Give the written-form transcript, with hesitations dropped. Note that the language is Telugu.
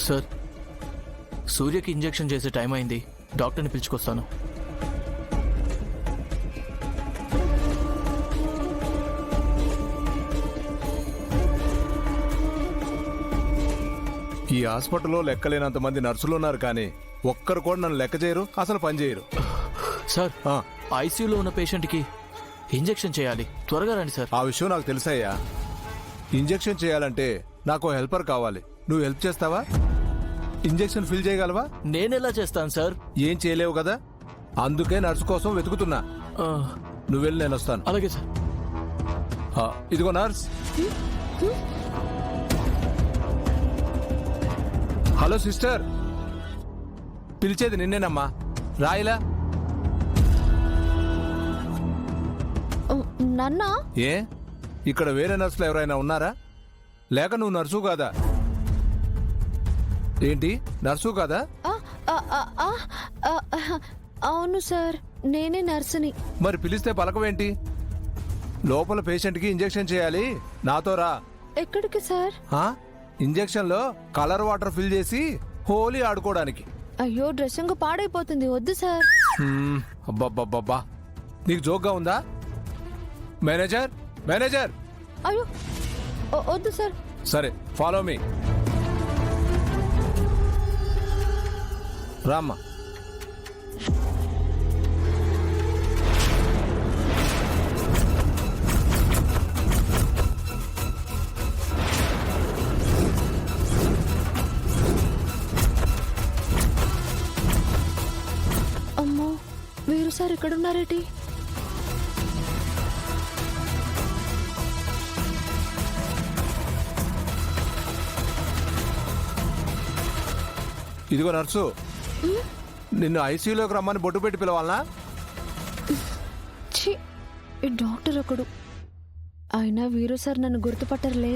సార్, సూర్యకి ఇంజెక్షన్ చేసే టైం అయింది. డాక్టర్ని పిలుచుకొస్తాను. ఈ హాస్పిటల్లో లెక్కలేనంత మంది నర్సులు ఉన్నారు, కానీ ఒక్కరు కూడా నన్ను లెక్క చేయరు, అసలు పని చేయరు. సార్, ఐసీయూలో ఉన్న పేషెంట్కి ఇంజెక్షన్ చేయాలి. త్వరగా రండి సార్. ఆ విషయం నాకు తెలుసయ్యా. ఇంజెక్షన్ చేయాలంటే నాకు హెల్పర్ కావాలి. నువ్వు హెల్ప్ చేస్తావా? ఇంజెక్షన్ ఫిల్ చేయగలవా? నేనెలా చేస్తాను సార్? ఏం చేయలేవు కదా, అందుకే నర్సు కోసం వెతుకుతున్నా. నువ్వు వెళ్ళి నేను వస్తాను. అలాగే సార్. ఇదిగో నర్స్. హలో సిస్టర్, పిలిచేది నిన్నేనమ్మా, రాయిలా. నాన్నా, ఏ ఇక్కడ వేరే నర్సులు ఎవరైనా ఉన్నారా? లేక నువ్వు నర్సు కాదా? ఏంటి, నర్సు కాదా? అవును సార్, నేనే నర్సుని. మరి పిలిస్తే పలకవేంటి? లోపల పేషెంట్కి ఇంజెక్షన్ చేయాలి, నాతో రా. ఎక్కడికి సార్? ఇంజెక్షన్ లో కలర్ వాటర్ ఫిల్ చేసి హోలీ ఆడుకోవడానికి. అయ్యో, డ్రెస్సింగ్ పాడైపోతుంది, వద్దు సార్. అబ్బబ్బబ్బబ్బా, నీకు జోక్గా ఉందా? Manager, manager. అయ్యో, వద్దు సార్. సరే, ఫాలో మీ. రామ్మా. అమ్మో, వీరు సార్ ఇక్కడున్నారేటి? ఇదిగో నర్సు, నిన్ను ఐసీయూలోకి రమ్మని బొట్టు పెట్టి పిలవాలనా? ఛీ, ఈ డాక్టర్ ఒకడు. అయినా వీరు సార్ నన్ను గుర్తుపట్టరులే.